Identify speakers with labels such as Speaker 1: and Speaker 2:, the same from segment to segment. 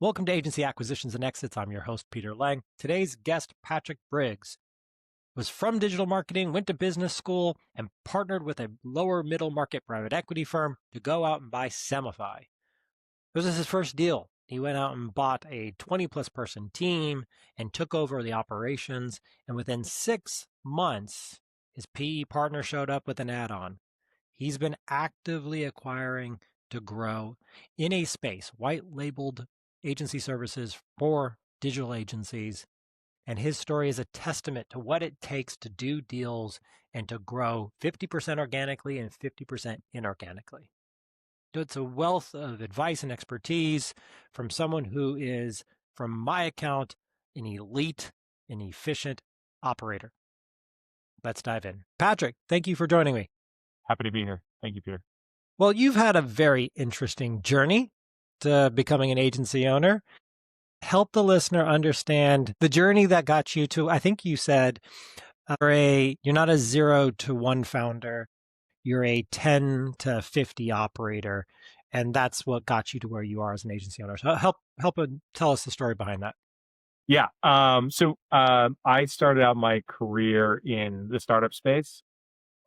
Speaker 1: Welcome to Agency Acquisitions and Exits. I'm your host, Peter Lang. Today's guest, Patrick Briggs, was from digital marketing, went to business school, and partnered with a lower middle market private equity firm to go out and buy Semify. This was his first deal. He went out and bought a 20 plus person team and took over the operations. And within 6 months, his PE partner showed up with an add-on. He's been actively acquiring to grow in a space, white labeled agency services for digital agencies. And his story is a testament to what it takes to do deals and to grow 50% organically and 50% inorganically. So it's a wealth of advice and expertise from someone who is, from my account, an elite and efficient operator. Let's dive in. Patrick, thank you for joining me.
Speaker 2: Happy to be here. Thank you, Peter.
Speaker 1: Well, you've had a very interesting journey to becoming an agency owner. Help the listener understand the journey that got you to, I think you said, you're not a 0 to 1 founder, you're a 10 to 50 operator, and that's what got you to where you are as an agency owner. So help tell us the story behind that.
Speaker 2: Yeah. I started out my career in the startup space.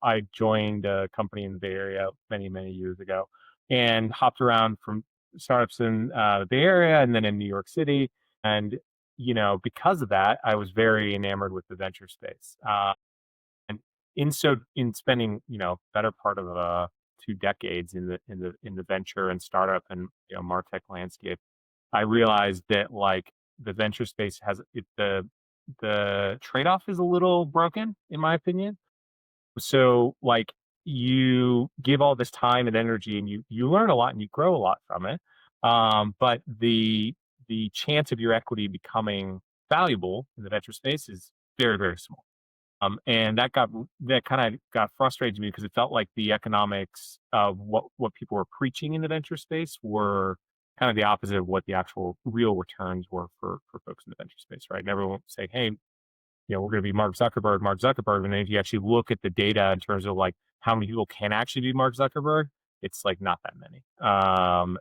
Speaker 2: I joined a company in the Bay Area many, many years ago and hopped around from startups in the Bay Area and then in New York City. And, because of that, I was very enamored with the venture space. And in spending, better part of 2 decades in the venture and startup and, MarTech landscape, I realized that the venture space the trade-off is a little broken, in my opinion. So you give all this time and energy and you learn a lot and you grow a lot from it. But the chance of your equity becoming valuable in the venture space is very, very small. And that kind of got frustrating to me because it felt like the economics of what people were preaching in the venture space were kind of the opposite of what the actual real returns were for folks in the venture space, right? And everyone would say, hey, we're going to be Mark Zuckerberg. And if you actually look at the data in terms of how many people can actually be Mark Zuckerberg, it's not that many.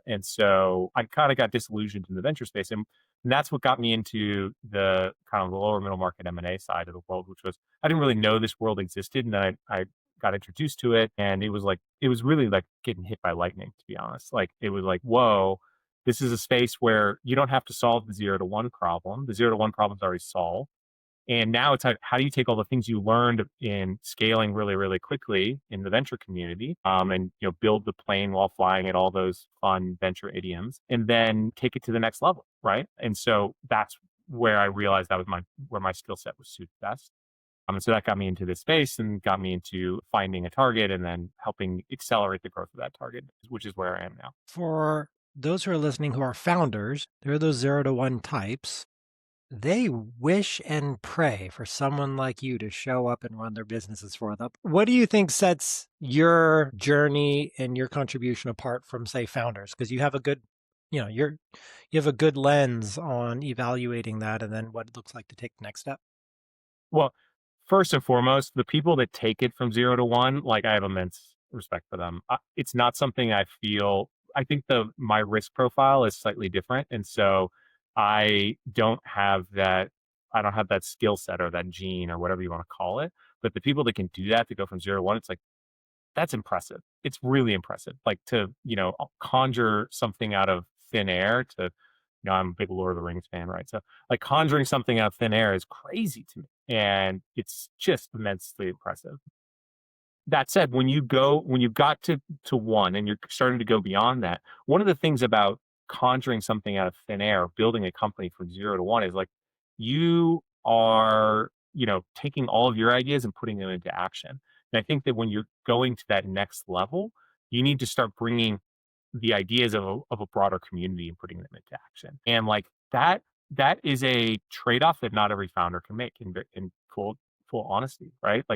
Speaker 2: And so I kind of got disillusioned in the venture space. And that's what got me into the kind of the lower middle market M&A side of the world, which was, I didn't really know this world existed. And then I got introduced to it. And it was really like getting hit by lightning, to be honest. It was like, whoa, this is a space where you don't have to solve the 0 to 1 problem. The 0 to 1 problem is already solved. And now it's how do you take all the things you learned in scaling really, really quickly in the venture community, and build the plane while flying it, all those fun venture idioms, and then take it to the next level, right? And so that's where I realized that was where my skill set was suited best. And so that got me into this space and got me into finding a target and then helping accelerate the growth of that target, which is where I am now.
Speaker 1: For those who are listening who are founders, there are those 0 to 1 types. They wish and pray for someone like you to show up and run their businesses for them. What do you think sets your journey and your contribution apart from, say, founders? Because you have a good, you have a good lens on evaluating that and then what it looks like to take the next step.
Speaker 2: Well, first and foremost, the people that take it from 0 to 1, I have immense respect for them. It's not something I feel. I think my risk profile is slightly different, and so I don't have that. I don't have that skill set or that gene or whatever you want to call it. But the people that can do that, to go from 0 to 1, it's that's impressive. It's really impressive. To conjure something out of thin air. I'm a big Lord of the Rings fan, right? So conjuring something out of thin air is crazy to me, and it's just immensely impressive. That said, when you got to 1 and you're starting to go beyond that, one of the things about conjuring something out of thin air, building a company from 0 to 1 is you are, taking all of your ideas and putting them into action. And I think that when you're going to that next level, you need to start bringing the ideas of a broader community and putting them into action. And that is a trade-off that not every founder can make in full honesty, right?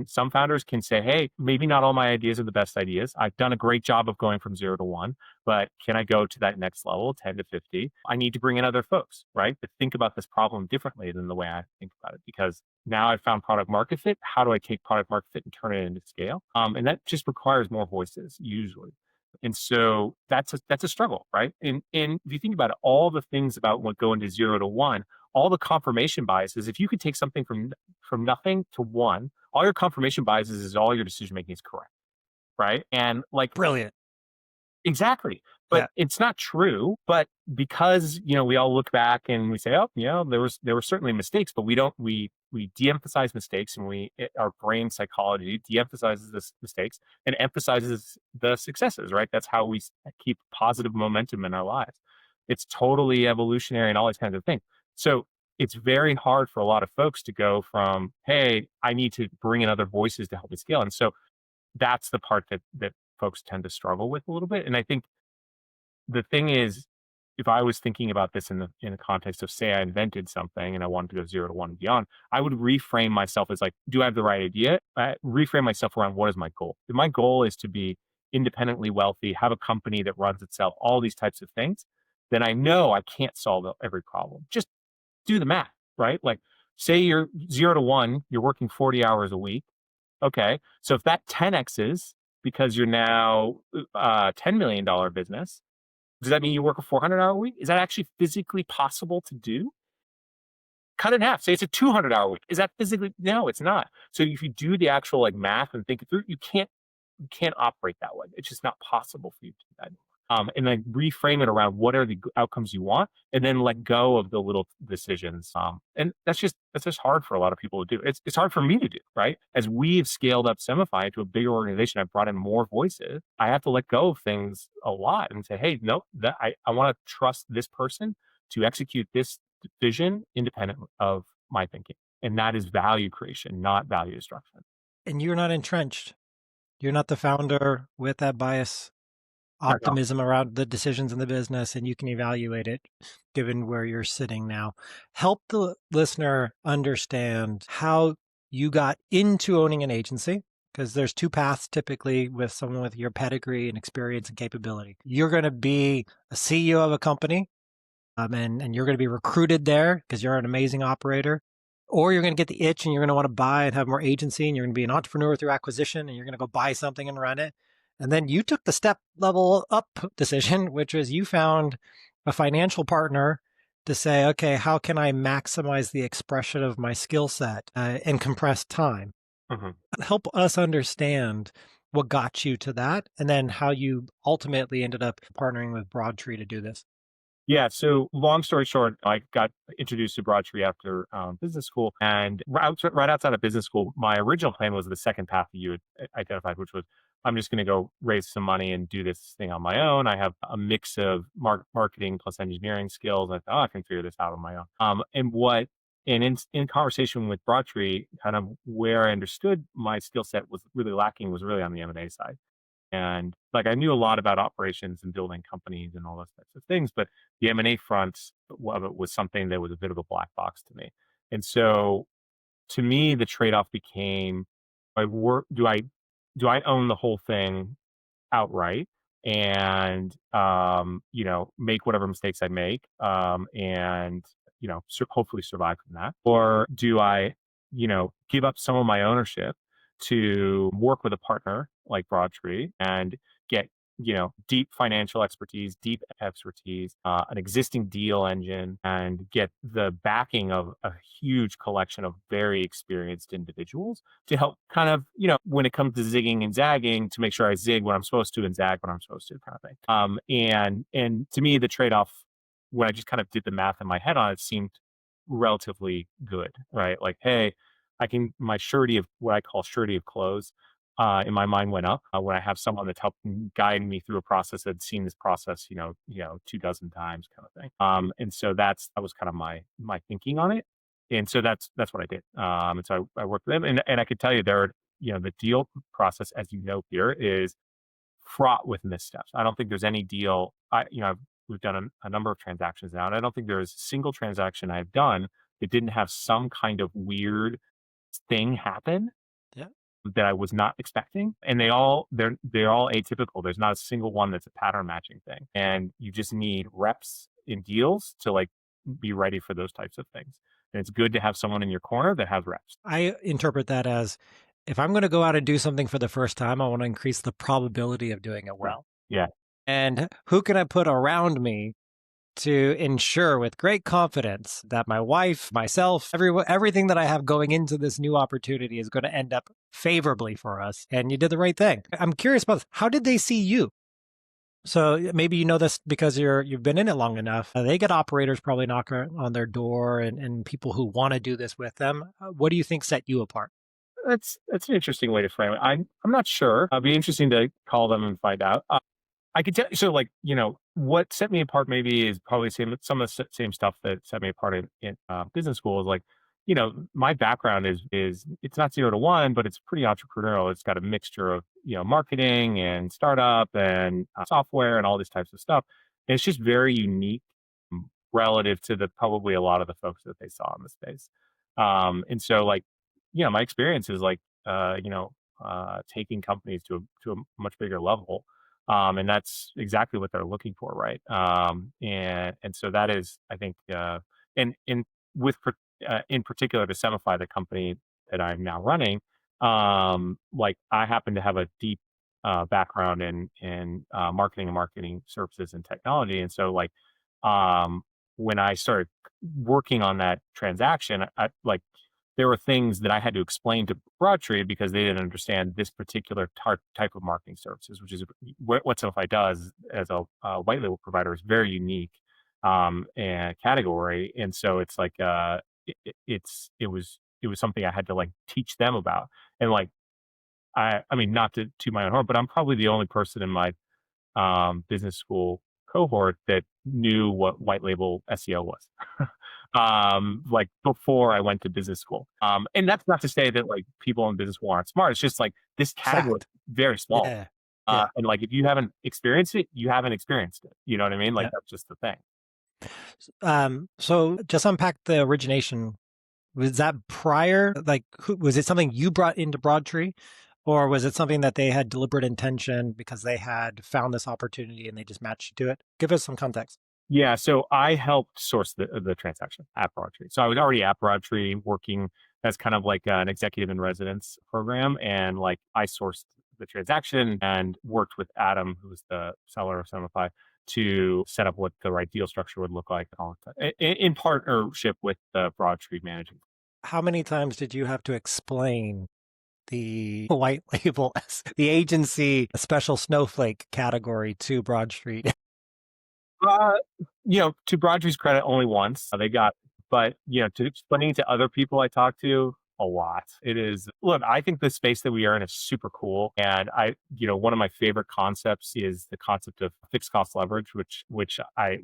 Speaker 2: Some founders can say, hey, maybe not all my ideas are the best ideas. I've done a great job of going from 0 to 1, but can I go to that next level, 10 to 50? I need to bring in other folks, right? To think about this problem differently than the way I think about it, because now I've found product market fit. How do I take product market fit and turn it into scale? And that just requires more voices, usually. And so that's a struggle, right? And if you think about it, all the things about what go into 0 to 1, all the confirmation biases, if you could take something from nothing to one, all your confirmation biases is all your decision making is correct, right? And like
Speaker 1: Brilliant.
Speaker 2: exactly. But
Speaker 1: Yeah.
Speaker 2: it's not true. But because, we all look back and we say, oh, there were certainly mistakes, but we de-emphasize mistakes, and our brain psychology de-emphasizes the mistakes and emphasizes the successes, right? That's how we keep positive momentum in our lives. It's totally evolutionary and all these kinds of things. So it's very hard for a lot of folks to go from, hey, I need to bring in other voices to help me scale. And so that's the part that folks tend to struggle with a little bit. And I think the thing is, if I was thinking about this in the context of, say, I invented something and I wanted to go 0 to 1 and beyond, I would reframe myself as like, do I have the right idea? Reframe myself around, what is my goal? If my goal is to be independently wealthy, have a company that runs itself, all these types of things, then I know I can't solve every problem. Just do the math, right? Like, say you're 0 to 1, you're working 40 hours a week. Okay. So if that 10x's because you're now $10 million business, does that mean you work a 400-hour week? Is that actually physically possible to do? Cut it in half. Say it's a 200-hour week. Is that physically? No, it's not. So if you do the actual like math and think it through, you can't operate that way. It's just not possible for you to do that. And then reframe it around what are the outcomes you want, and then let go of the little decisions. And that's just hard for a lot of people to do. It's hard for me to do, right? As we've scaled up Semify to a bigger organization, I've brought in more voices. I have to let go of things a lot and say, hey, no, that I want to trust this person to execute this vision independent of my thinking. And that is value creation, not value destruction.
Speaker 1: And you're not entrenched. You're not the founder with that bias
Speaker 2: Not at all.
Speaker 1: optimism around the decisions in the business, and you can evaluate it given where you're sitting now. Help the listener understand how you got into owning an agency, because there's two paths typically with someone with your pedigree and experience and capability. You're going to be a CEO of a company, and you're going to be recruited there because you're an amazing operator. Or you're going to get the itch and you're going to want to buy and have more agency, and you're going to be an entrepreneur through acquisition, and you're going to go buy something and run it. And then you took the step level up decision, which was you found a financial partner to say, okay, how can I maximize the expression of my skill set in compressed time?
Speaker 2: Mhm.
Speaker 1: Help us understand what got you to that, and then how you ultimately ended up partnering with Broadtree to do this.
Speaker 2: Yeah. So long story short, I got introduced to Broadtree after business school, and right outside of business school, my original plan was the second path that you had identified, which was I'm just going to go raise some money and do this thing on my own. I have a mix of marketing plus engineering skills. I thought, oh, I can figure this out on my own. And in conversation with Broadtree, kind of where I understood my skill set was really lacking was really on the M&A side. And like I knew a lot about operations and building companies and all those types of things, but the M&A front of it was something that was a bit of a black box to me. And so to me, the trade-off became, I work, do I own the whole thing outright and make whatever mistakes I make, and hopefully survive from that, or do I give up some of my ownership to work with a partner like Broadtree and get deep financial expertise, deep expertise, an existing deal engine, and get the backing of a huge collection of very experienced individuals to help kind of, when it comes to zigging and zagging, to make sure I zig when I'm supposed to and zag when I'm supposed to, kind of thing. And to me, the trade-off, when I just kind of did the math in my head on it, seemed relatively good, right? Like, hey, my surety of what I call surety of close, in my mind went up when I have someone that's helping guide me through a process that's seen this process, 2 dozen times, kind of thing. And so that was kind of my thinking on it. And so that's what I did. And so I worked with them, and I could tell you the deal process, as here, is fraught with missteps. I don't think there's any deal. We've done a number of transactions now, and I don't think there is a single transaction I've done that didn't have some kind of weird thing happen
Speaker 1: Yeah.
Speaker 2: that I was not expecting. And they're all atypical. There's not a single one that's a pattern matching thing. And you just need reps in deals to like be ready for those types of things. And it's good to have someone in your corner that has reps.
Speaker 1: I interpret that as, if I'm going to go out and do something for the first time, I want to increase the probability of doing it
Speaker 2: Right.
Speaker 1: well.
Speaker 2: Yeah.
Speaker 1: And who can I put around me to ensure with great confidence that my wife, myself, everything that I have going into this new opportunity is going to end up favorably for us. And you did the right thing. I'm curious about this. How did they see you? So maybe you know this because you've been in it long enough. They get operators probably knock on their door and people who want to do this with them. What do you think set you apart?
Speaker 2: That's an interesting way to frame it. I'm not sure. It'd be interesting to call them and find out. I could tell. So, like, what set me apart maybe is probably some of the same stuff that set me apart in business school. Is like, my background is it's not 0 to 1, but it's pretty entrepreneurial. It's got a mixture of marketing and startup and software and all these types of stuff. And it's just very unique relative to the probably a lot of the folks that they saw in the space. And so, like, my experience is like, taking companies to a much bigger level, and that's exactly what they're looking for, right? And so that is, I think, and in particular to Semify, the company that I'm now running, like I happen to have a deep background in marketing and marketing services and technology, and so like when I started working on that transaction, I like there were things that I had to explain to Broadtree because they didn't understand this particular type of marketing services, which is what Simplify does as a white label provider is very unique and category, and so it's like it was something I had to like teach them about, and like I mean not to my own horn, but I'm probably the only person in my business school cohort that knew what white label SEO was. Like before I went to business school. And that's not to say that like people in business school aren't smart. It's just like this category is
Speaker 1: Fact.
Speaker 2: very small.
Speaker 1: Yeah. Yeah.
Speaker 2: And like if you haven't experienced it, you haven't experienced it. You know what I mean? Like
Speaker 1: Yeah.
Speaker 2: that's just the thing.
Speaker 1: So just unpack the origination. Was that prior? Like, was it something you brought into Broadtree, or was it something that they had deliberate intention because they had found this opportunity and they just matched you to it? Give us some context.
Speaker 2: Yeah, so I helped source the transaction at Broadtree. So I was already at Broadtree working as kind of like an executive in residence program, and like I sourced the transaction and worked with Adam, who's the seller of Semify, to set up what the right deal structure would look like, and all of that, in partnership with the Broadtree managing.
Speaker 1: How many times did you have to explain the white label, the agency special snowflake category to Broad Street?
Speaker 2: Uh, to Broadtree's credit, only once they got, but to explaining to other people I talk to, a lot. It is. Look, I think the space that we are in is super cool, and one of my favorite concepts is the concept of fixed cost leverage, which we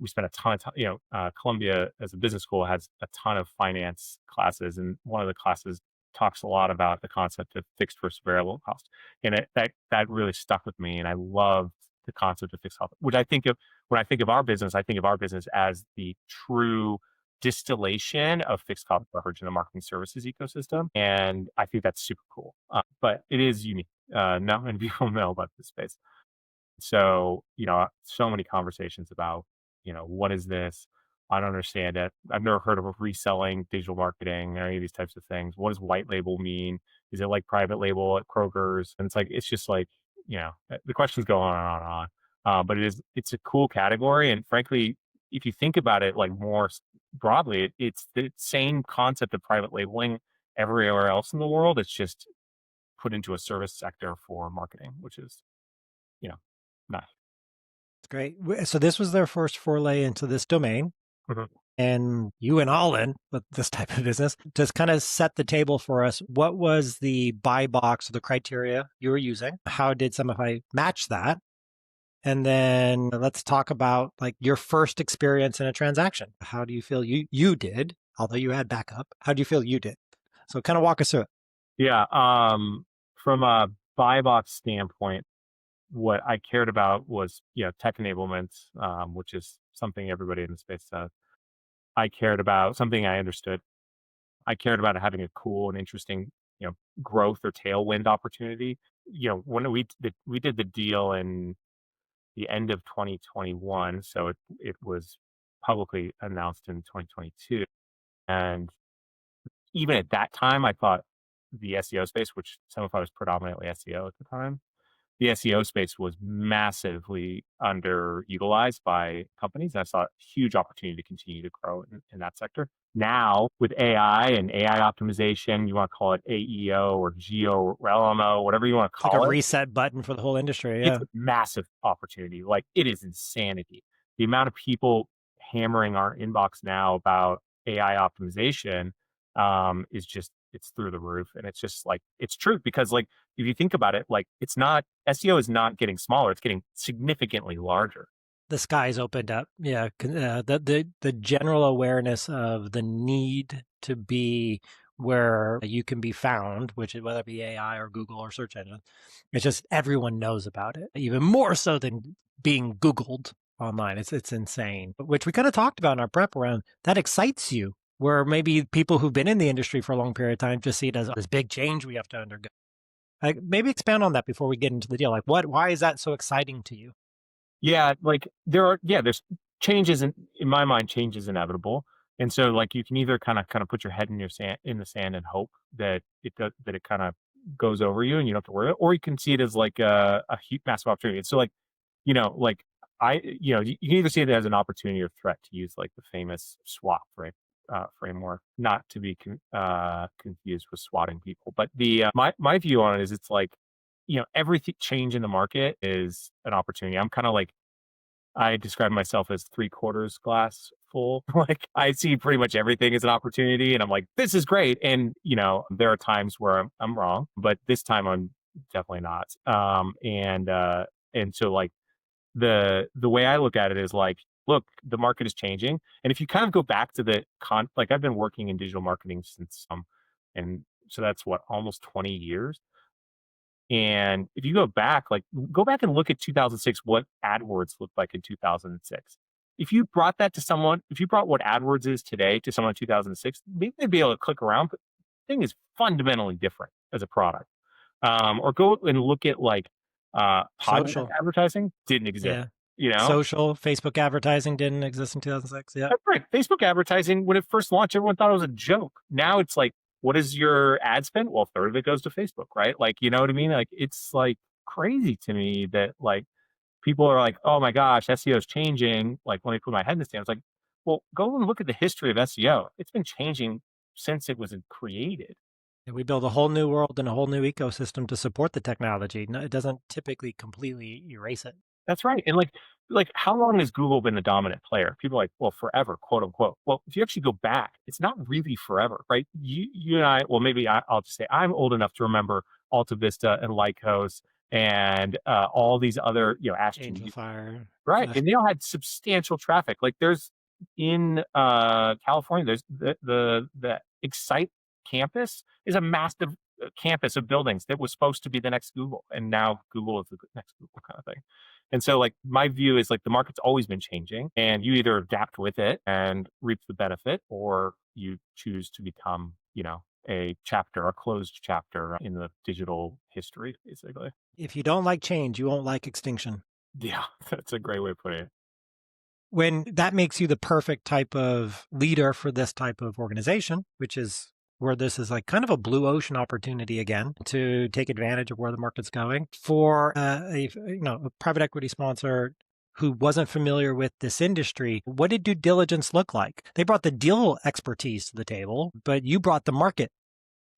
Speaker 2: spent a ton of time. Columbia as a business school has a ton of finance classes, and one of the classes talks a lot about the concept of fixed versus variable cost, and that really stuck with me, and I love the concept of fixed cost, which I think of when I think of our business, I think of our business as the true distillation of fixed cost leverage in the marketing services ecosystem. And I think that's super cool. But it is unique. Not many people know about this space. So, so many conversations about, what is this? I don't understand it. I've never heard of reselling digital marketing or any of these types of things. What does white label mean? Is it like private label at Kroger's? And it's just like, the questions go on and on and on. But it's a cool category. And frankly, if you think about it like more broadly, it's the same concept of private labeling everywhere else in the world. It's just put into a service sector for marketing, which is, you know, nice.
Speaker 1: Great. So this was their first foray into this domain,
Speaker 2: Mhm.
Speaker 1: and you went all in with this type of business. To kind of set the table for us, what was the buy box or the criteria you were using? How did Semify match that? And then let's talk about like your first experience in a transaction. How do you feel you did? Although you had backup, how do you feel you did? So kind of walk us through it.
Speaker 2: Yeah. From a buy box standpoint, what I cared about was, tech enablement, which is something everybody in the space does. I cared about something I understood. I cared about having a cool and interesting, growth or tailwind opportunity. When we did the deal in the end of 2021, so it was publicly announced in 2022, and even at that time, I thought the SEO space, which Semify was predominantly SEO at the time, the SEO space was massively underutilized by companies. And I saw a huge opportunity to continue to grow in that sector. Now, with AI and AI optimization, you want to call it AEO or GEO or LMO, whatever you want to
Speaker 1: It's like a
Speaker 2: call it,
Speaker 1: reset button for the whole industry.
Speaker 2: it's
Speaker 1: Yeah.
Speaker 2: a massive opportunity. Like, it is insanity. The amount of people hammering our inbox now about AI optimization is just, it's through the roof. And it's just like, it's true because, like, if you think about it, like, it's not, SEO is not getting smaller, it's getting significantly larger.
Speaker 1: The skies opened up. Yeah, the general awareness of the need to be where you can be found, which is whether it be AI or Google or search engine, it's just everyone knows about it, even more so than being Googled online. It's insane. Which we kind of talked about in our prep around that excites you, where maybe people who've been in the industry for a long period of time just see it as this big change we have to undergo. Like, maybe expand on that before we get into the deal. Like, why is that so exciting to you?
Speaker 2: Yeah, like there's changes in my mind, change is inevitable. And so, like, you can either kind of put your head in the sand and hope that that it kind of goes over you and you don't have to worry, or you can see it as like a huge massive opportunity. And so, like, like, you can either see it as an opportunity or threat, to use like the famous SWOT framework, not to be confused with swatting people. But my view on it is, it's like, every change in the market is an opportunity. I'm kind of like, I describe myself as 3/4 glass full. Like, I see pretty much everything as an opportunity, and I'm like, this is great. And there are times where I'm wrong, but this time I'm definitely not. And so, like, the way I look at it is like, look, the market is changing. And if you kind of go back to like, I've been working in digital marketing since and so that's what, almost 20 years. And if you go back and look at 2006, what AdWords looked like in 2006. If you brought what AdWords is today to someone in 2006, maybe they'd be able to click around, but the thing is fundamentally different as a product. Or go and look at, like, podcast
Speaker 1: Social.
Speaker 2: advertising didn't exist,
Speaker 1: Yeah.
Speaker 2: you know?
Speaker 1: Social, Facebook advertising didn't exist in 2006. Yeah.
Speaker 2: That's right. Facebook advertising, when it first launched, everyone thought it was a joke. Now it's like, what is your ad spend? Well, a third of it goes to Facebook, right? Like, you know what I mean? Like, it's like crazy to me that, like, people are like, oh my gosh, SEO is changing. Like, when I put my head in the sand, it's like, well, go and look at the history of SEO. It's been changing since it was created.
Speaker 1: And we build a whole new world and a whole new ecosystem to support the technology. No, it doesn't typically completely erase it.
Speaker 2: That's right. And like, how long has Google been the dominant player? People are like, well, forever, quote unquote. Well, if you actually go back, it's not really forever, right? You and I, well, maybe I'll just say I'm old enough to remember Alta Vista and Lycos and all these other, Ask
Speaker 1: Angel
Speaker 2: Jeeves,
Speaker 1: Fire,
Speaker 2: right?
Speaker 1: Flash.
Speaker 2: And they all had substantial traffic. Like, there's in California, there's the Excite campus is a massive campus of buildings that was supposed to be the next Google, and now Google is the next Google, kind of thing. And so, like, my view is, like, the market's always been changing, and you either adapt with it and reap the benefit, or you choose to become, a closed chapter in the digital history, basically.
Speaker 1: If you don't like change, you won't like extinction.
Speaker 2: Yeah, that's a great way of putting it.
Speaker 1: When that makes you the perfect type of leader for this type of organization, which is where this is like kind of a blue ocean opportunity again to take advantage of where the market's going for a private equity sponsor who wasn't familiar with this industry. What did due diligence look like? They brought the deal expertise to the table, but you brought the market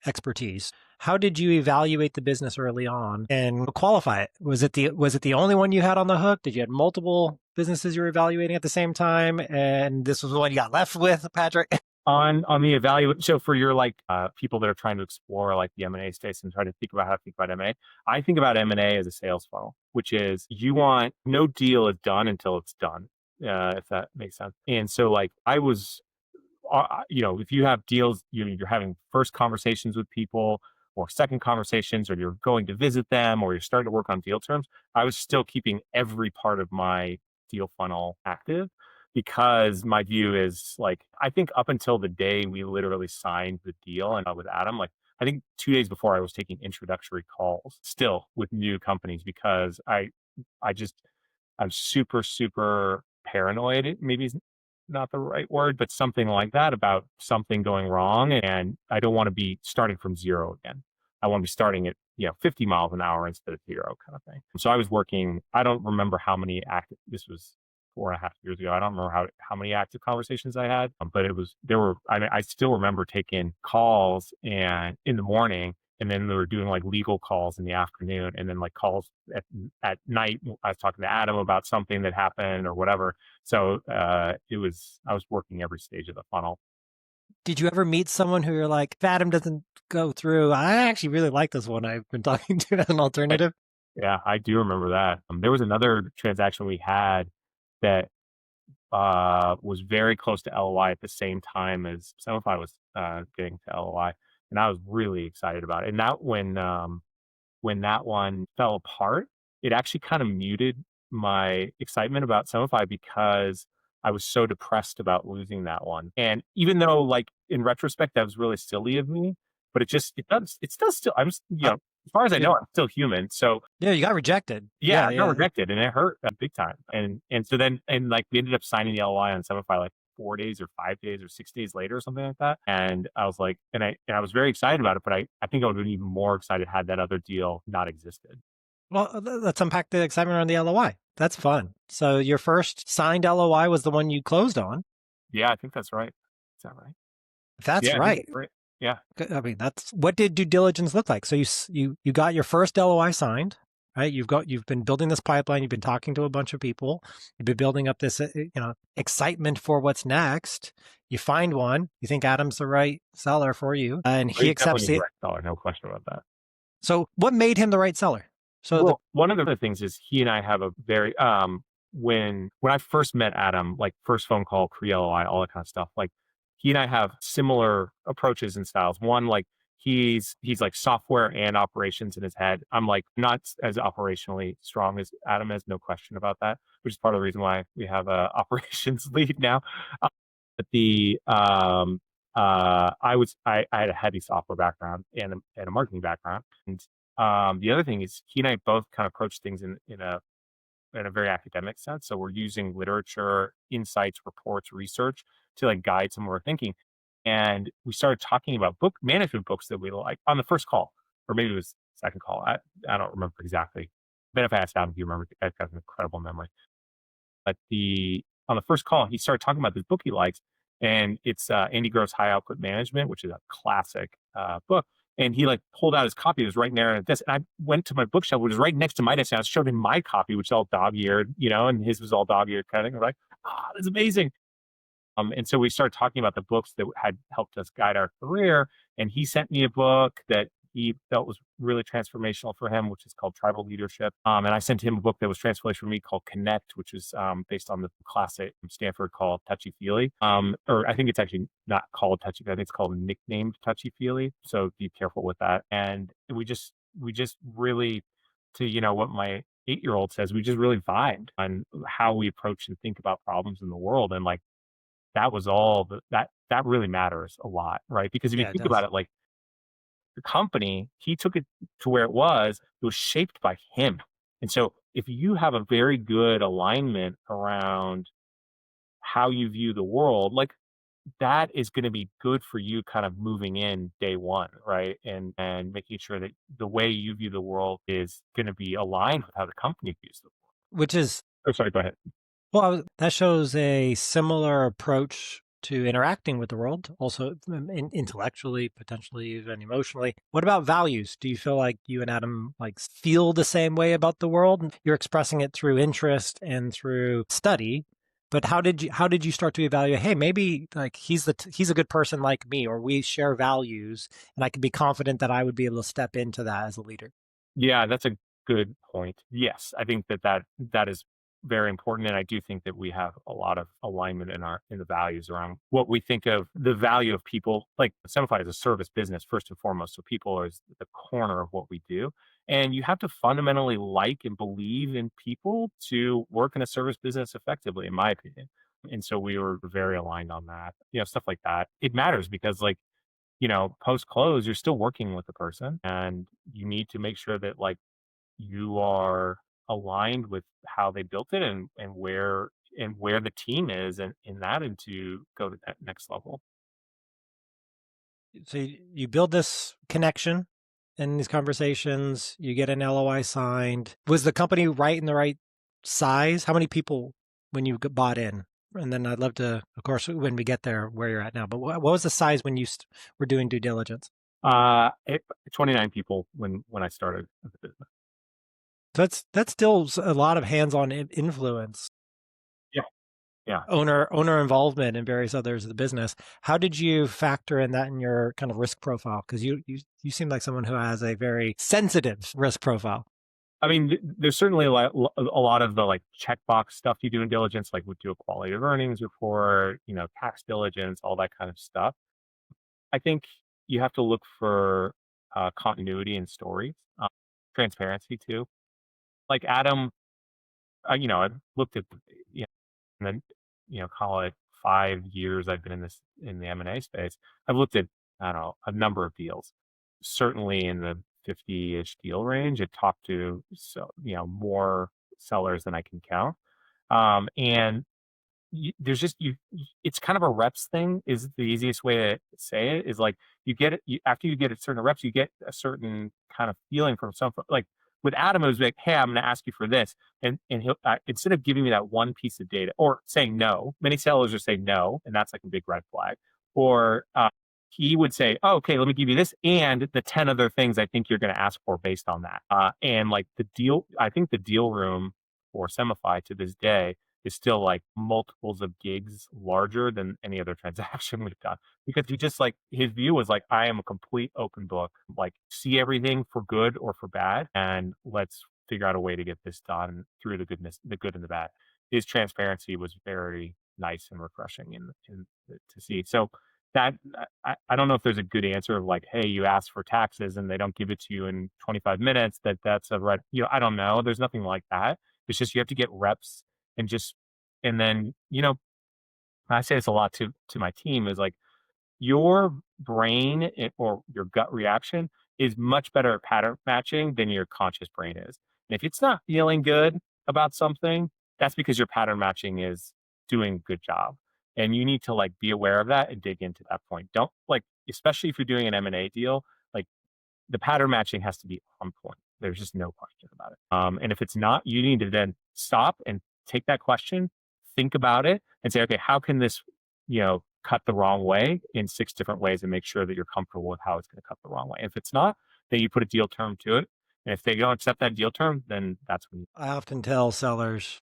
Speaker 1: expertise. How did you evaluate the business early on and qualify it? Was it the only one you had on the hook? Did you have multiple businesses you were evaluating at the same time, and this was the one you got left with, Patrick?
Speaker 2: On the evaluate, so for your, like, people that are trying to explore, like, the M&A space and try to think about how to think about M&A, I think about M&A as a sales funnel, which is, no deal is done until it's done, if that makes sense. And so, like, if you have deals, you're having first conversations with people, or second conversations, or you're going to visit them, or you're starting to work on deal terms, I was still keeping every part of my deal funnel active, because my view is, like, I think up until the day we literally signed the deal and with Adam, like, I think 2 days before, I was taking introductory calls still with new companies, because I'm super, super paranoid. Maybe is not the right word, but something like that, about something going wrong. And I don't want to be starting from zero again. I want to be starting at 50 miles an hour instead of zero kind of thing. So I was working, I don't remember how many active, this was 4.5 years ago. I don't remember how many active conversations I had, but I still remember taking calls and in the morning, and then they were doing like legal calls in the afternoon, and then like calls at night. I was talking to Adam about something that happened or whatever. So I was working every stage of the funnel.
Speaker 1: Did you ever meet someone who you're like, if Adam doesn't go through, I actually really like this one I've been talking to as an
Speaker 2: Right.
Speaker 1: alternative?
Speaker 2: Yeah, I do remember that. There was another transaction we had that was very close to LOI at the same time as Simplify was getting to LOI, and I was really excited about it. And that when that one fell apart, it actually kind of muted my excitement about Simplify because I was so depressed about losing that one. And even though, like in retrospect, that was really silly of me, but it does still.
Speaker 1: Uh,
Speaker 2: as far as I
Speaker 1: yeah,
Speaker 2: know, I'm still human. So
Speaker 1: yeah, you got rejected.
Speaker 2: yeah,
Speaker 1: Yeah,
Speaker 2: I got
Speaker 1: yeah.
Speaker 2: rejected and it hurt big time. And so then like we ended up signing the LOI on Simplify like 4 days or 5 days or 6 days later or something like that. And I was like, and I was very excited about it, but I think I would have been even more excited had that other deal not existed.
Speaker 1: Well, let's unpack the excitement around the LOI. That's fun. So your first signed LOI was the one you closed on.
Speaker 2: Yeah, I think that's right. Is that right?
Speaker 1: If that's
Speaker 2: Yeah, I think
Speaker 1: right,
Speaker 2: that's right. Yeah.
Speaker 1: I mean, that's what did due diligence look like? So you got your first LOI signed, right? You've been building this pipeline. You've been talking to a bunch of people. You've been building up this excitement for what's next. You find one. You think Adam's the right seller for you, and
Speaker 2: Oh,
Speaker 1: he
Speaker 2: he's
Speaker 1: accepts
Speaker 2: definitely the
Speaker 1: it.
Speaker 2: right dollar, no question about that.
Speaker 1: So what made him the right seller? So the
Speaker 2: Well, one of the other things is he and I have a very when I first met Adam, like first phone call, pre-LOI, all that kind of stuff, like he and I have similar approaches and styles. One, like he's like software and operations in his head. I'm like not as operationally strong as Adam is, no question about that, which is part of the reason why we have a operations lead now. Uh, but the I had a heavy software background and a marketing background. And the other thing is he and I both kind of approach things in a very academic sense. So we're using literature, insights, reports, research to like guide some of our thinking. And we started talking about book management books that we like on the first call, or maybe it was second call. I don't remember exactly. Then if I asked Adam, if you remember, I've got an incredible memory. But the on the first call, he started talking about this book he likes, and it's Andy Grove's High Output Management, which is a classic book. And he like pulled out his copy. It was right there at this. And I went to my bookshelf, which was right next to my desk. And I showed him my copy, which is all dog-eared, and his was all dog-eared kind of thing. We're like, that's amazing. And so we started talking about the books that had helped us guide our career. And he sent me a book that he felt was really transformational for him, which is called Tribal Leadership. And I sent him a book that was transformational for me called Connect, which is based on the class at Stanford called Touchy Feely. Or I think it's actually not called Touchy Feely. I think it's called nicknamed Touchy Feely. So be careful with that. And we just really, to what my 8-year-old says, we just really vibed on how we approach and think about problems in the world. And like that was all that really matters a lot, right? Because if you
Speaker 1: yeah, it
Speaker 2: think about
Speaker 1: does.
Speaker 2: it, like the company, he took it to where it was shaped by him. And so if you have a very good alignment around how you view the world, like that is going to be good for you kind of moving in day one, right? And making sure that the way you view the world is going to be aligned with how the company views the world.
Speaker 1: Which is
Speaker 2: Oh, sorry, go ahead.
Speaker 1: Well, that shows a similar approach to interacting with the world, also intellectually, potentially even emotionally. What about values? Do you feel like you and Adam like feel the same way about the world? You're expressing it through interest and through study, but how did you start to evaluate? Hey, maybe like he's a good person like me, or we share values, and I can be confident that I would be able to step into that as a leader.
Speaker 2: Yeah, that's a good point. Yes, I think that is very important, and I do think that we have a lot of alignment in the values around what we think of the value of people. Like Semify is a service business first and foremost, so people are the corner of what we do, and you have to fundamentally like and believe in people to work in a service business effectively, in my opinion. And so we were very aligned on that. Stuff like that. It matters because like post close, you're still working with the person and you need to make sure that like you are aligned with how they built it and where the team is and in that and to go to that next level.
Speaker 1: So you build this connection. in these conversations? You get an LOI signed. Was the company right in the right size? How many people when you bought in? And then I'd love to, of course, when we get there, where you're at now. But what was the size when you were doing due diligence?
Speaker 2: 29 people when I started the business.
Speaker 1: That's still a lot of hands-on influence.
Speaker 2: Yeah, yeah.
Speaker 1: Owner involvement in various others of the business. How did you factor in that in your kind of risk profile? Because you seem like someone who has a very sensitive risk profile.
Speaker 2: I mean, there's certainly a lot of the like checkbox stuff you do in diligence, like we do a quality of earnings report, tax diligence, all that kind of stuff. I think you have to look for continuity in stories, transparency too. Like Adam, I looked at, you know, and then, call it 5 years I've been in the M&A space. I've looked at, I don't know, a number of deals, certainly in the 50-ish deal range. I talked to, more sellers than I can count. And there's just it's kind of a reps thing is the easiest way to say it is like you get it after you get a certain reps, you get a certain kind of feeling from some, like with Adam, it was like, hey, I'm going to ask you for this. And he'll, instead of giving me that one piece of data or saying no, many sellers are saying no. And that's like a big red flag. Or he would say, oh, okay, let me give you this and the 10 other things I think you're going to ask for based on that. And like I think the deal room for Semify to this day is still like multiples of gigs larger than any other transaction we've done. Because he just like his view was like, I am a complete open book, like see everything for good or for bad, and let's figure out a way to get this done through the good and the bad. His transparency was very nice and refreshing to see. So that I don't know if there's a good answer of like, hey, you asked for taxes and they don't give it to you in 25 minutes. That's a red. I don't know. There's nothing like that. It's just you have to get reps and then, I say this a lot to my team is like your brain or your gut reaction is much better at pattern matching than your conscious brain is. And if it's not feeling good about something, that's because your pattern matching is doing a good job. And you need to like be aware of that and dig into that point. Don't like, especially if you're doing an M&A deal, like the pattern matching has to be on point. There's just no question about it. And if it's not, you need to then stop and take that question, think about it, and say, okay, how can this, cut the wrong way in 6 different ways, and make sure that you're comfortable with how it's going to cut the wrong way. If it's not, then you put a deal term to it. And if they don't accept that deal term, then that's when
Speaker 1: I often tell sellers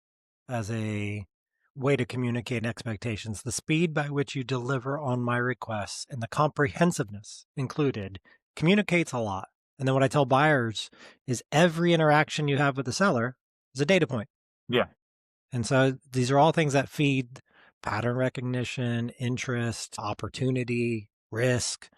Speaker 1: as a way to communicate expectations, the speed by which you deliver on my requests and the comprehensiveness included communicates a lot. And then what I tell buyers is every interaction you have with the seller is a data point.
Speaker 2: Yeah.
Speaker 1: And so these are all things that feed pattern recognition, interest, opportunity, risk.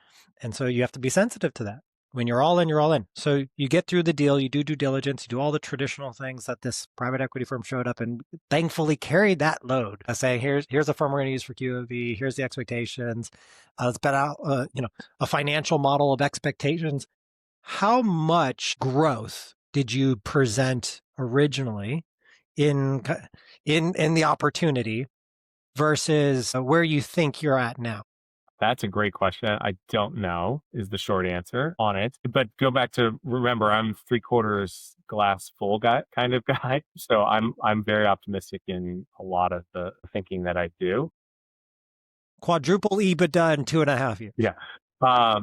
Speaker 1: And so you have to be sensitive to that. When you're all in, you're all in. So you get through the deal, you do due diligence, you do all the traditional things that this private equity firm showed up and thankfully carried that load. I say, here's a firm we're going to use for QOV. Here's the expectations. It's been out, a financial model of expectations. How much growth did you present originally in the opportunity versus where you think you're at now?
Speaker 2: That's a great question. I don't know is the short answer on it. But go back to remember, I'm 3/4 glass full guy kind of guy. So I'm very optimistic in a lot of the thinking that I do.
Speaker 1: Quadruple EBITDA in 2.5 years.
Speaker 2: Yeah. I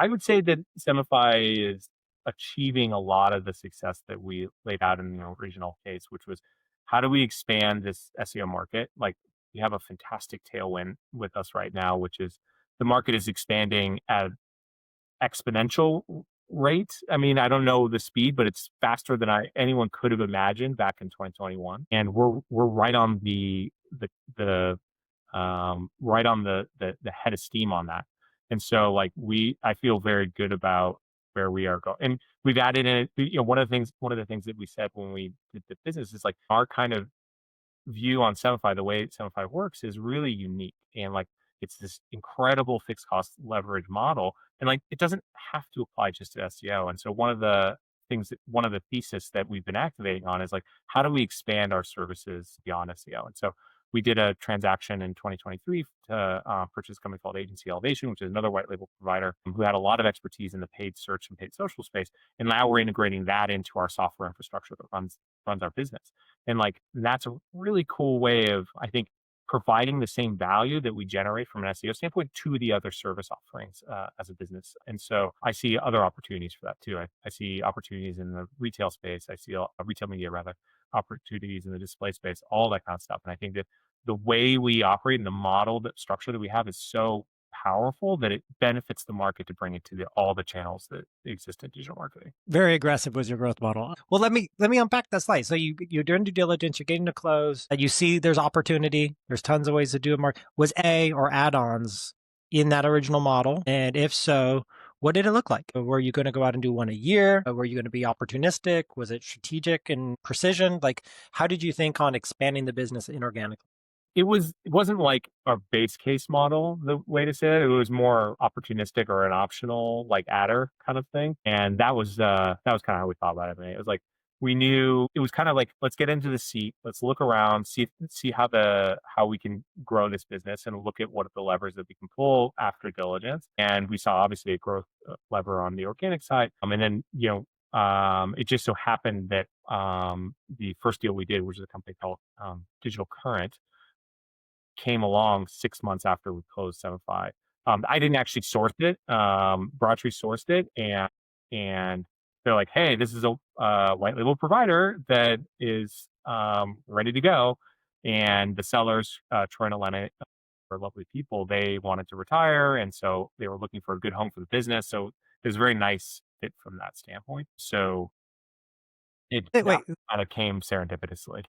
Speaker 2: would say that Semify is achieving a lot of the success that we laid out in the original case, which was how do we expand this SEO market? Like we have a fantastic tailwind with us right now, which is the market is expanding at exponential rate. I mean, I don't know the speed, but it's faster than anyone could have imagined back in 2021. And we're right on the right on the head of steam on that. And so like I feel very good about where we are going. And we've added in, one of the things that we said when we did the business is like our kind of view on Semify, the way Semify works is really unique. And like it's this incredible fixed cost leverage model. And like it doesn't have to apply just to SEO. And so one of the thesis that we've been activating on is like, how do we expand our services beyond SEO? And so We did a transaction in 2023 to purchase a company called Agency Elevation, which is another white label provider who had a lot of expertise in the paid search and paid social space. And now we're integrating that into our software infrastructure that runs our business. And like that's a really cool way of, I think, providing the same value that we generate from an SEO standpoint to the other service offerings as a business. And so I see other opportunities for that too. I see opportunities in the retail space. I see retail media rather, opportunities in the display space, all that kind of stuff. And I think that the way we operate and the model, that structure that we have is so powerful that it benefits the market to bring it to all the channels that exist in digital marketing.
Speaker 1: Very aggressive was your growth model. Well, let me unpack that slide. So you're doing due diligence, you're getting to close, and you see there's opportunity. There's tons of ways to do it. Was or add-ons in that original model? And if so, what did it look like? Were you going to go out and do one a year? Were you going to be opportunistic? Was it strategic and precision? Like, how did you think on expanding the business inorganically?
Speaker 2: It wasn't like our base case model, the way to say it. It was more opportunistic or an optional like adder kind of thing. And that was kind of how we thought about it. I mean, it was like we knew it was kind of like, let's get into the seat, let's look around, see how we can grow this business and look at what the levers that we can pull after diligence. And we saw obviously a growth lever on the organic side. And then, it just so happened that the first deal we did, which is a company called Digital Current, came along 6 months after we closed 7.5. I didn't actually source it. Broadtree sourced it, and they're like, "Hey, this is a white label provider that is ready to go." And the sellers, Troy and Elena, were lovely people. They wanted to retire, and so they were looking for a good home for the business. So it was a very nice fit from that standpoint. So it
Speaker 1: Wait,
Speaker 2: kind of came serendipitously.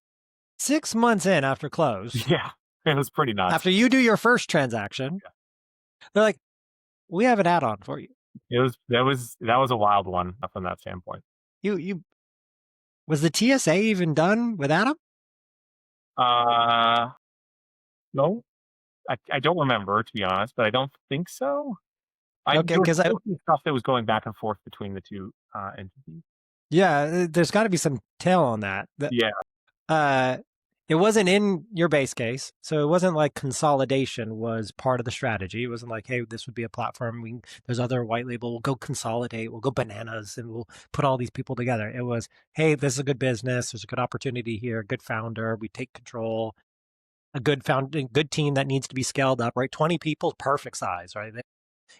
Speaker 1: 6 months in after close.
Speaker 2: Yeah. It was pretty nuts.
Speaker 1: After you do your first transaction, they're like, "We have an add-on for you."
Speaker 2: That was a wild one from that standpoint.
Speaker 1: You was the TSA even done with Adam?
Speaker 2: No, I don't remember, to be honest, but I don't think so.
Speaker 1: Okay,
Speaker 2: there was
Speaker 1: 'cause I-
Speaker 2: stuff that was going back and forth between the two entities.
Speaker 1: Yeah, there's got to be some tail on that.
Speaker 2: Yeah.
Speaker 1: It wasn't in your base case, so it wasn't like consolidation was part of the strategy. It wasn't like, hey, this would be a platform. There's other white label. We'll go consolidate. We'll go bananas, and we'll put all these people together. It was, hey, this is a good business. There's a good opportunity here. Good founder. We take control. A good team that needs to be scaled up. Right, 20 people, perfect size. Right.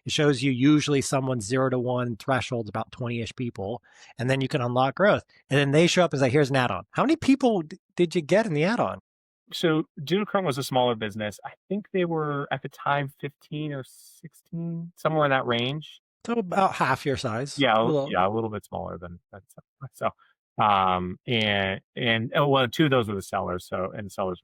Speaker 1: It shows you usually someone's 0 to 1 threshold's about 20-ish people, and then you can unlock growth. And then they show up and say, here's an add-on. How many people did you get in the add-on?
Speaker 2: So Digital Current was a smaller business. I think they were at the time 15 or 16, somewhere in that range.
Speaker 1: So about half your size.
Speaker 2: Yeah, a little bit smaller than that. So, well, two of those were the sellers. And the sellers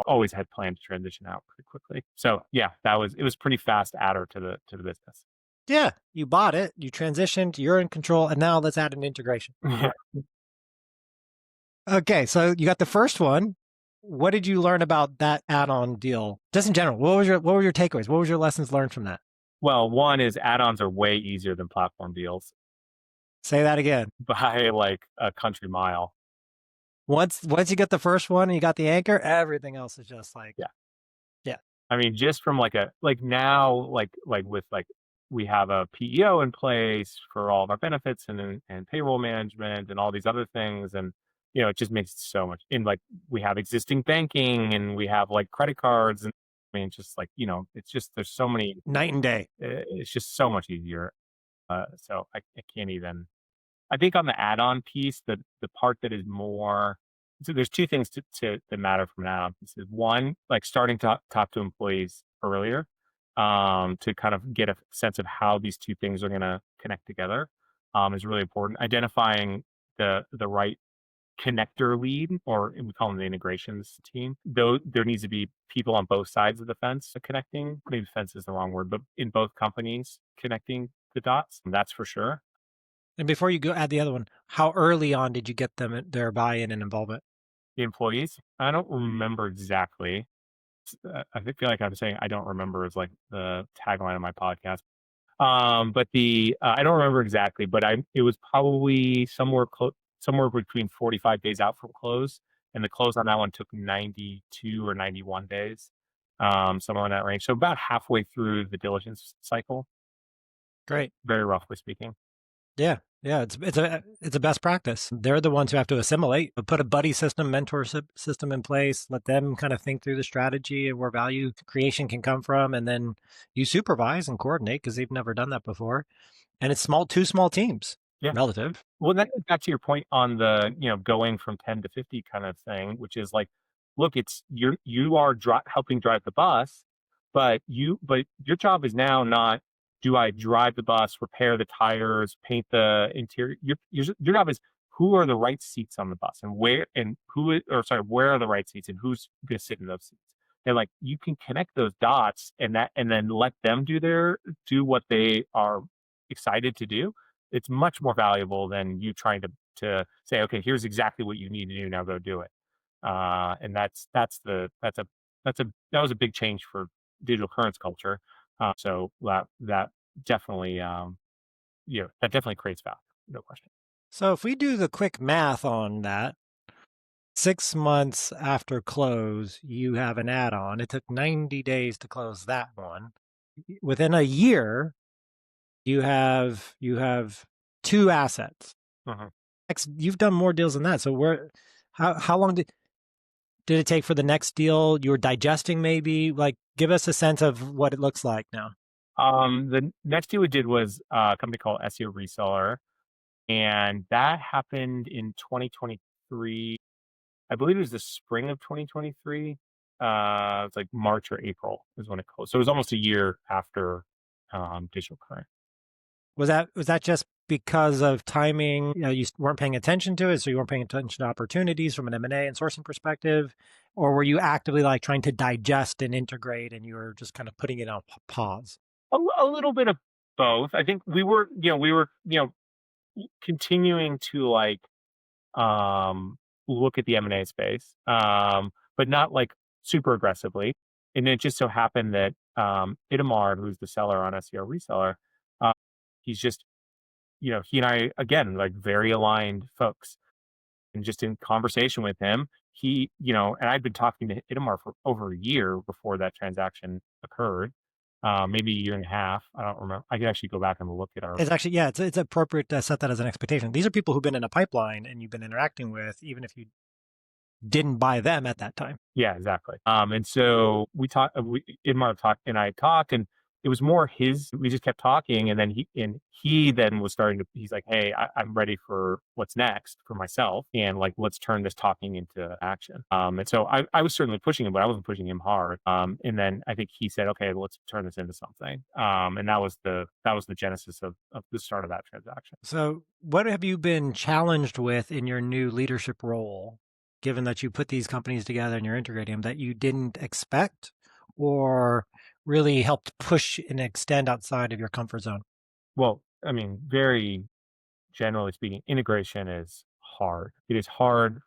Speaker 2: always had planned to transition out pretty quickly. So yeah, it was pretty fast adder to the business.
Speaker 1: Yeah, you bought it, you transitioned, you're in control, and now let's add an integration.
Speaker 2: Yeah.
Speaker 1: Okay, so you got the first one. What did you learn about that add-on deal? Just in general, what were your takeaways? What was your lessons learned from that?
Speaker 2: Well, one is add-ons are way easier than platform deals.
Speaker 1: Say that again.
Speaker 2: By like a country mile.
Speaker 1: Once you get the first one and you got the anchor, everything else is just like
Speaker 2: yeah.
Speaker 1: I
Speaker 2: mean, just from now we have a PEO in place for all of our benefits and payroll management and all these other things, and it just makes it so much. And we have existing banking and we have credit cards, and I mean, just it's just there's so many
Speaker 1: night and day.
Speaker 2: It's just so much easier. So I can't even. I think on the add-on piece, the part that is more. So there's two things that matter from an add-on piece. One, starting to talk to employees earlier, to kind of get a sense of how these two things are going to connect together, is really important. Identifying the right connector lead, or we call them the integrations team. Though there needs to be people on both sides of the fence connecting. Maybe fence is the wrong word, but in both companies connecting the dots. That's for sure.
Speaker 1: And before you go add the other one, how early on did you get them their buy-in and involvement?
Speaker 2: The employees? I don't remember exactly. I feel like I'm saying I don't remember is the tagline of my podcast. But I don't remember exactly, but it was probably somewhere between 45 days out from close and the close on that one took 92 or 91 days, somewhere in that range. So about halfway through the diligence cycle,
Speaker 1: Great.
Speaker 2: very roughly speaking.
Speaker 1: Yeah. Yeah, it's a best practice. They're the ones who have to assimilate, but put a buddy system, mentorship system in place, let them kind of think through the strategy and where value creation can come from, and then you supervise and coordinate because they've never done that before. And it's two small teams,
Speaker 2: Yeah.
Speaker 1: relative.
Speaker 2: Well, that goes back to your point on the, going from 10 to 50 kind of thing, which is like, look, it's you are helping drive the bus, but your job is now not, do I drive the bus, repair the tires, paint the interior? Your job is, who are the right seats on the bus, and where are the right seats, and who's going to sit in those seats? And like, you can connect those dots, and then let them do what they are excited to do. It's much more valuable than you trying to say, okay, here's exactly what you need to do, now go do it. And that was a big change for digital currents culture. So that definitely, that definitely creates value, no question.
Speaker 1: So if we do the quick math on that, 6 months after close, you have an add-on. It took 90 days to close that one. Within a year, you have two assets. You've done more deals than that. So how long did it take for the next deal? You were digesting, maybe? Like, give us a sense of what it looks like now.
Speaker 2: The next deal we did was a company called SEO Reseller, and that happened in 2023. I believe it was the spring of 2023. It's like March or April is when it closed. So it was almost a year after Digital Current.
Speaker 1: Was that just because of timing? You weren't paying attention to it, so you weren't paying attention to opportunities from an M&A and sourcing perspective, or were you actively like trying to digest and integrate, and you were just kind of putting it on pause?
Speaker 2: A little bit of both. I think we were continuing to like look at the M&A space, but not like super aggressively. And it just so happened that Itamar, who's the seller on SEO Reseller, he's just, he and I, again, like very aligned folks. And just in conversation with him, and I'd been talking to Itamar for over a year before that transaction occurred, maybe a year and a half. I don't remember. I could actually go back and look at our.
Speaker 1: It's actually, yeah, it's appropriate to set that as an expectation. These are people who've been in a pipeline and you've been interacting with, even if you didn't buy them at that time.
Speaker 2: Yeah, exactly. And so Itamar talked, and I talked, and it was more we just kept talking, and then he then was starting to, he's like, hey, I'm ready for what's next for myself, and like, let's turn this talking into action. And so I was certainly pushing him, but I wasn't pushing him hard. And then I think he said, okay, let's turn this into something. And that was the genesis of the start of that transaction.
Speaker 1: So what have you been challenged with in your new leadership role, given that you put these companies together and you're integrating them, that you didn't expect or really helped push and extend outside of your comfort zone?
Speaker 2: Well, I mean, very generally speaking, integration is hard. It is hard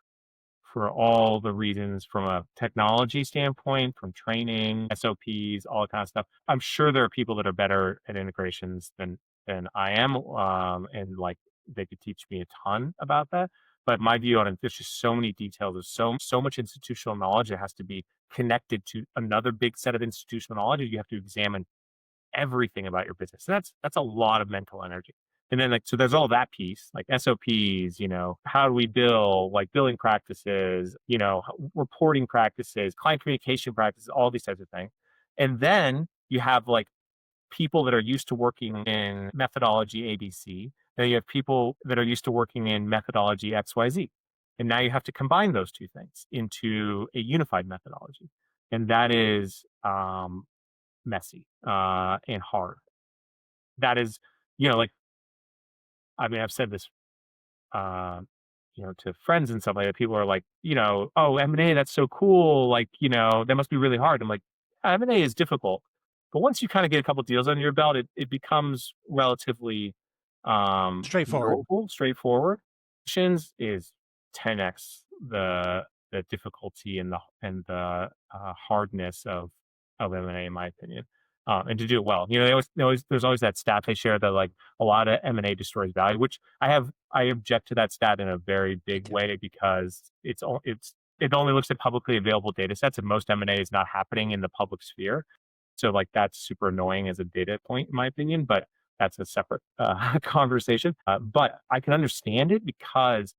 Speaker 2: for all the reasons, from a technology standpoint, from training, SOPs, all that kind of stuff. I'm sure there are people that are better at integrations than I am, and like, they could teach me a ton about that. But my view on it, there's just so many details. There's so much institutional knowledge that has to be connected to another big set of institutional knowledge. You have to examine everything about your business. So that's a lot of mental energy. And then, like, so there's all that piece, like SOPs, how do we bill, like billing practices, reporting practices, client communication practices, all these types of things. And then you have like people that are used to working in methodology ABC. Then you have people that are used to working in methodology XYZ. And now you have to combine those two things into a unified methodology. And that is messy and hard. That is, like, I mean, I've said this, to friends and stuff like that. People are like, oh, M&A, that's so cool. Like, that must be really hard. I'm like, M&A is difficult. But once you kind of get a couple deals under your belt, it becomes relatively
Speaker 1: Straightforward.
Speaker 2: straightforward. Is 10x the difficulty and the hardness of M&A, in my opinion. And to do it well, there's always that stat they share that like a lot of M&A destroys value, which I object to that stat in a very big way, because it's it only looks at publicly available data sets, and most M&A is not happening in the public sphere. So like that's super annoying as a data point, in my opinion, but that's a separate conversation. But I can understand it because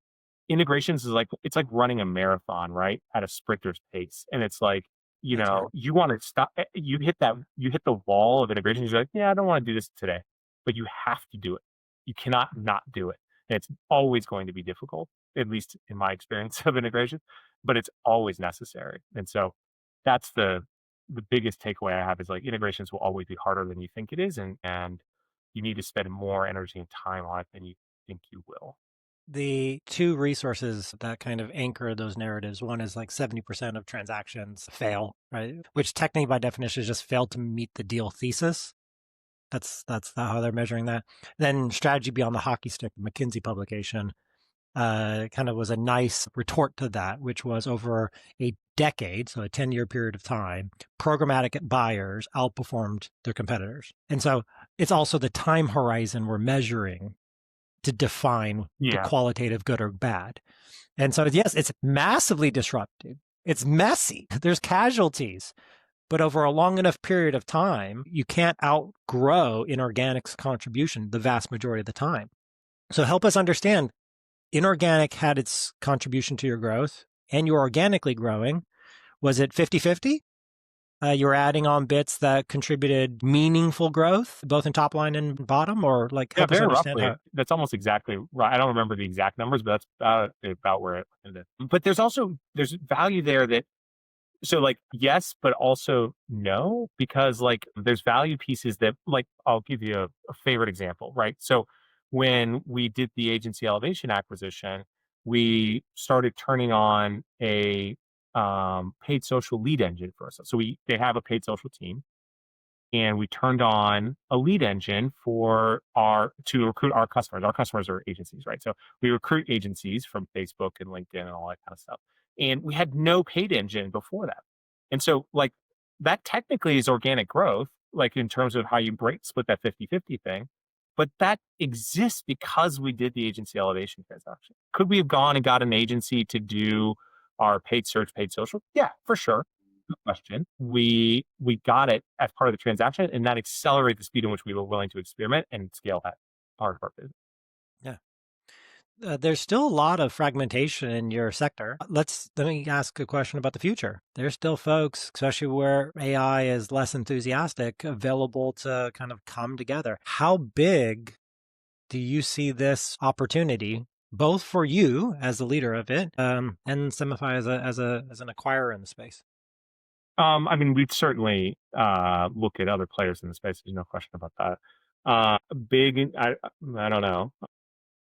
Speaker 2: integrations is like, it's like running a marathon, right? At a sprinter's pace. And it's like,
Speaker 1: That's right.
Speaker 2: you want to stop, you hit the wall of integrations. You're like, yeah, I don't want to do this today, but you have to do it. You cannot not do it. And it's always going to be difficult, at least in my experience of integration, but it's always necessary. And so that's the biggest takeaway I have is like integrations will always be harder than you think it is. And you need to spend more energy and time on it than you think you will.
Speaker 1: The two resources that kind of anchor those narratives, one is like 70% of transactions fail, right? Which technically by definition is just failed to meet the deal thesis. That's how they're measuring that. Then Strategy Beyond the Hockey Stick, the McKinsey publication, kind of was a nice retort to that, which was over a decade, so a 10-year period of time, programmatic buyers outperformed their competitors. And so it's also the time horizon we're measuring to define the
Speaker 2: Yeah.
Speaker 1: qualitative good or bad. And so, yes, it's massively disruptive. It's messy. There's casualties. But over a long enough period of time, you can't outgrow inorganic's contribution the vast majority of the time. So help us understand, inorganic had its contribution to your growth and you're organically growing. Was it 50-50? You were adding on bits that contributed meaningful growth, both in top line and bottom, or like
Speaker 2: Yeah,
Speaker 1: help us
Speaker 2: very
Speaker 1: understand
Speaker 2: roughly.
Speaker 1: how.
Speaker 2: That's almost exactly right. I don't remember the exact numbers, but that's about where it ended. But there's value there that, so like yes, but also no, because like there's value pieces that, like, I'll give you a favorite example, right? So when we did the agency elevation acquisition, we started turning on a paid social lead engine for us. So they have a paid social team, and we turned on a lead engine for our to recruit our customers. Our customers are agencies, right? So we recruit agencies from Facebook and LinkedIn and all that kind of stuff. And we had no paid engine before that. And so like that technically is organic growth, like in terms of how you split that 50-50 thing. But that exists because we did the agency elevation transaction. Could we have gone and got an agency to do our paid search, paid social? Yeah, for sure. Good question. We got it as part of the transaction, and that accelerated the speed in which we were willing to experiment and scale that part of our business.
Speaker 1: Yeah. There's still a lot of fragmentation in your sector. Let me ask a question about the future. There's still folks, especially where AI is less enthusiastic, available to kind of come together. How big do you see this opportunity, both for you as the leader of it, and Semify as an acquirer in the space?
Speaker 2: I mean, we'd certainly look at other players in the space. There's no question about that. Big, I don't know.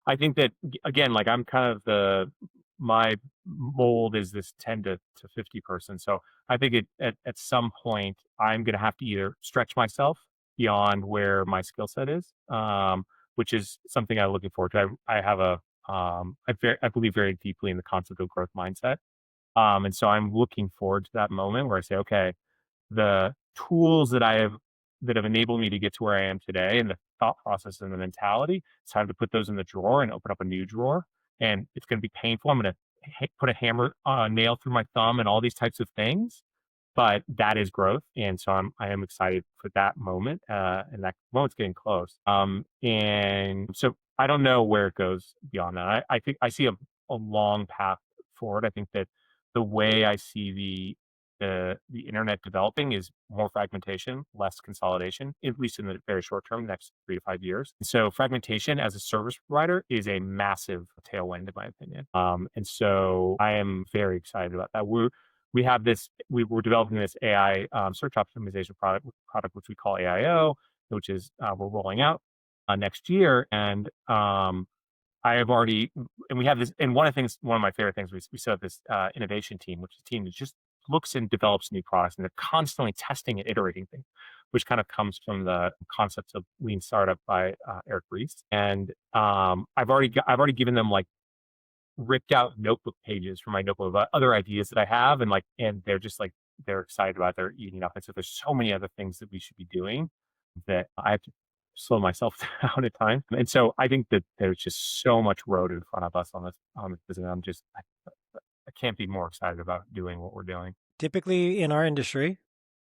Speaker 2: I think that again, like I'm kind of my mold is this 10 to 50 person. So I think at some point I'm going to have to either stretch myself beyond where my skill set is, which is something I'm looking forward to. I have I believe very deeply in the concept of growth mindset. And so I'm looking forward to that moment where I say, okay, the tools that have enabled me to get to where I am today, and the thought process and the mentality, it's time to put those in the drawer and open up a new drawer. And it's going to be painful. I'm going to put a hammer nail through my thumb and all these types of things. But that is growth, and so I am excited for that moment. And that moment's getting close. And so I don't know where it goes beyond that. I think I see a long path forward. I think that the way I see the internet developing is more fragmentation, less consolidation, at least in the very short term, next 3 to 5 years. So fragmentation as a service provider is a massive tailwind, in my opinion. And so I am very excited about that. We're developing this AI search optimization product, which we call AIO, which is we're rolling out next year. And I have already, and we have this, and one of my favorite things, we set up this innovation team, which is a team that just looks and develops new products, and they're constantly testing and iterating things, which kind of comes from the concepts of lean startup by Eric Ries. And I've already given them like ripped out notebook pages from my notebook of other ideas that I have, and they're just like, they're excited about, they're eating up. And so there's so many other things that we should be doing that I have to slow myself down at times. And so I think that there's just so much road in front of us on this business. I can't be more excited about doing what we're doing.
Speaker 1: Typically in our industry,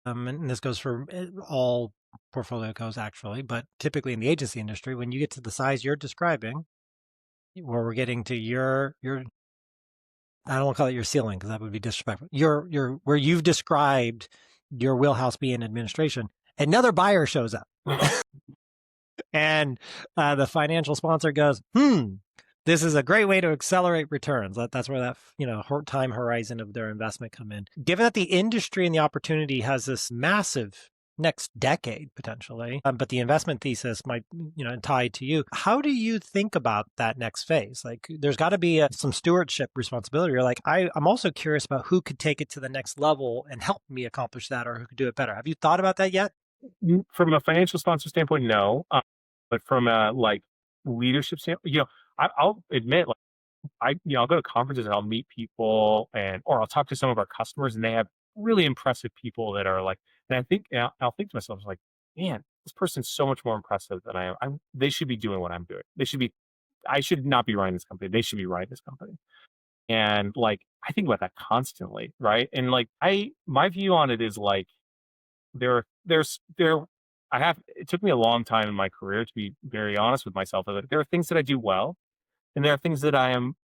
Speaker 1: and this goes for all portfolio codes actually, but typically in the agency industry, when you get to the size you're describing, where we're getting to your I don't want to call it your ceiling because that would be disrespectful. Your where you've described your wheelhouse being administration, another buyer shows up. And the financial sponsor goes, this is a great way to accelerate returns. That's where that time horizon of their investment come in. Given that the industry and the opportunity has this massive next decade potentially, but the investment thesis might tied to you. How do you think about that next phase? Like, there's got to be some stewardship responsibility. You're like, I'm also curious about who could take it to the next level and help me accomplish that, or who could do it better. Have you thought about that yet?
Speaker 2: From a financial sponsor standpoint, no. But from a like leadership standpoint, I'll admit, like, I'll go to conferences and I'll meet people, or I'll talk to some of our customers, and they have really impressive people that are like, and I think, I'll think to myself, like, man, this person's so much more impressive than I am. They should be doing what I'm doing. I should not be running this company. They should be running this company. And like, I think about that constantly, right? And like, my view on it is like, there it took me a long time in my career to be very honest with myself. There are things that I do well, and there are things that I am,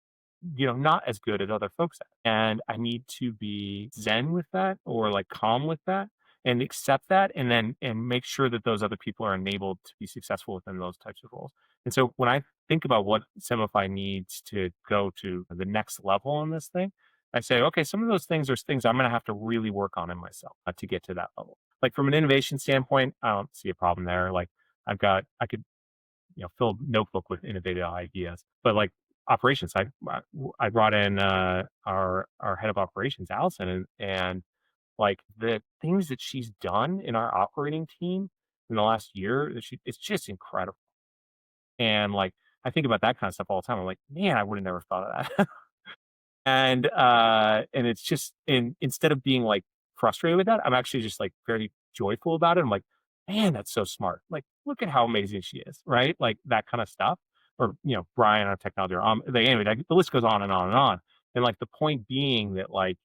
Speaker 2: not as good as other folks at. And I need to be zen with that, or like calm with that, and accept that, and make sure that those other people are enabled to be successful within those types of roles. And so when I think about what Semify needs to go to the next level on this thing, I say, okay, some of those things are things I'm going to have to really work on in myself to get to that level. Like, from an innovation standpoint, I don't see a problem there. Like, I could, fill a notebook with innovative ideas, but like operations, I brought in our head of operations, Allison, and like the things that she's done in our operating team in the last year, it's just incredible. And like, I think about that kind of stuff all the time. I'm like, man, I would have never thought of that. And it's just, instead of being like frustrated with that, I'm actually just like very joyful about it. I'm like, man, that's so smart. Like, look at how amazing she is, right? Like that kind of stuff. Or, Brian on technology, or anyway, the list goes on and on and on. And like, the point being that like,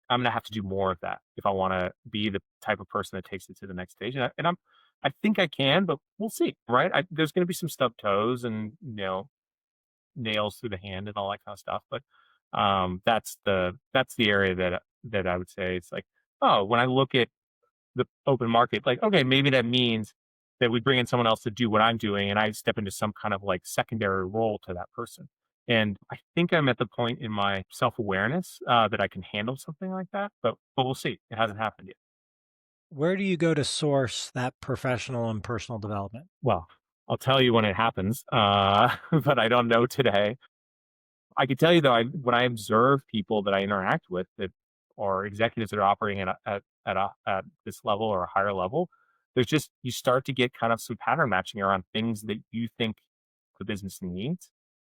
Speaker 2: I'm gonna have to do more of that if I want to be the type of person that takes it to the next stage. I think I can, but we'll see, right? There's gonna be some stubbed toes, and nails through the hand and all that kind of stuff. But that's the area that I would say it's like, oh, when I look at the open market, like, okay, maybe that means that we bring in someone else to do what I'm doing, and I step into some kind of like secondary role to that person. And I think I'm at the point in my self awareness that I can handle something like that, but we'll see. It hasn't happened yet.
Speaker 1: Where do you go to source that professional and personal development?
Speaker 2: Well, I'll tell you when it happens, but I don't know today. I can tell you, though, when I observe people that I interact with that are executives that are operating at this level or a higher level, there's just, you start to get kind of some pattern matching around things that you think the business needs,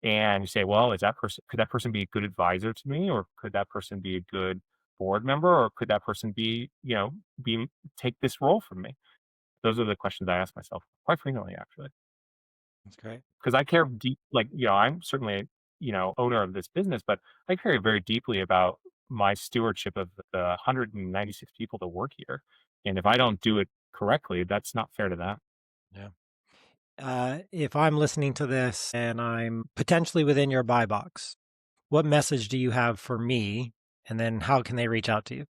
Speaker 2: and you say, well, could that person be a good advisor to me, or could that person be a good board member, or could that person be take this role from me? Those are the questions I ask myself quite frequently, actually.
Speaker 1: That's great.
Speaker 2: Because I care deep, like, I'm certainly, owner of this business, but I care very deeply about my stewardship of the 196 people that work here. And if I don't do it correctly, that's not fair to them.
Speaker 1: Yeah. If I'm listening to this and I'm potentially within your buy box, what message do you have for me? And then how can they reach out to you?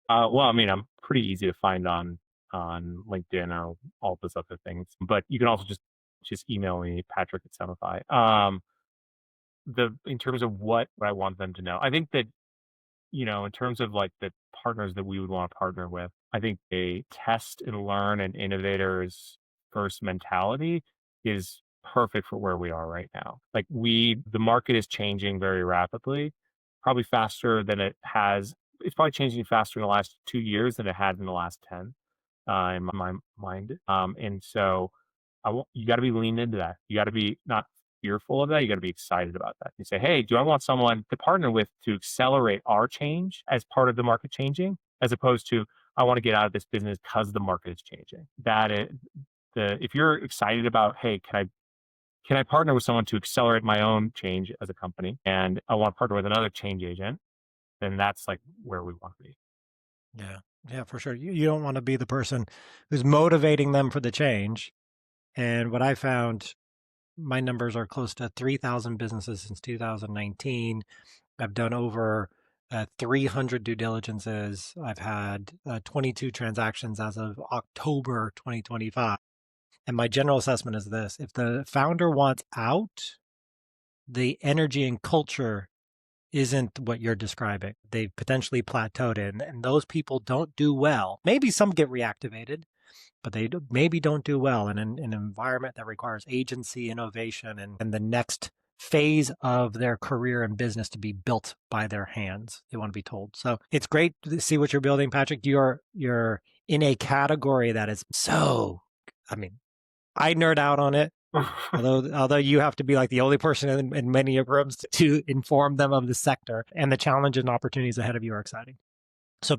Speaker 2: Well, I mean, I'm pretty easy to find on LinkedIn or all those other things, but you can also just email me, Patrick at Semify. In terms of what I want them to know, I think that, in terms of like the partners that we would want to partner with, I think a test and learn and innovators first mentality is perfect for where we are right now. Like, the market is changing very rapidly, probably faster than it has. It's probably changing faster in the last 2 years than it had in the last 10, in my mind. And so you got to be leaned into that. You got to be not fearful of that. You got to be excited about that. You say, hey, do I want someone to partner with to accelerate our change as part of the market changing, as opposed to, I want to get out of this business because the market is changing. If you're excited about, hey, can I partner with someone to accelerate my own change as a company? And I want to partner with another change agent, then that's like where we want to be.
Speaker 1: Yeah. Yeah, for sure. You don't want to be the person who's motivating them for the change. And what I found, my numbers are close to 3,000 businesses since 2019. I've done over 300 due diligences. I've had 22 transactions as of October 2025. And my general assessment is this: if the founder wants out, the energy and culture isn't what you're describing. They potentially plateaued in, and those people don't do well. Maybe some get reactivated, but they maybe don't do well in an environment that requires agency, innovation, and the next phase of their career and business to be built by their hands. They want to be told. So it's great to see what you're building, Patrick. You're in a category that is so, I mean, I nerd out on it. Although you have to be like the only person in many rooms to inform them of the sector, and the challenges and opportunities ahead of you are exciting. So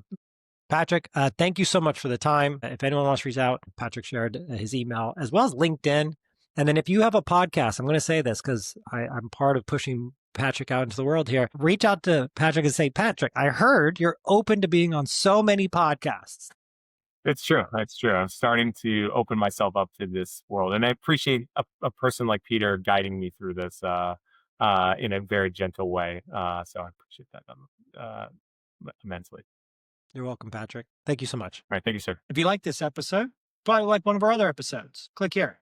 Speaker 1: Patrick, thank you so much for the time. If anyone wants to reach out, Patrick shared his email as well as LinkedIn. And then if you have a podcast, I'm going to say this because I'm part of pushing Patrick out into the world here. Reach out to Patrick and say, Patrick, I heard you're open to being on so many podcasts.
Speaker 2: It's true. It's true. I'm starting to open myself up to this world. And I appreciate a person like Peter guiding me through this in a very gentle way. So I appreciate that immensely.
Speaker 1: You're welcome, Patrick. Thank you so much.
Speaker 2: All right. Thank you, sir.
Speaker 1: If you like this episode, probably like one of our other episodes, click here.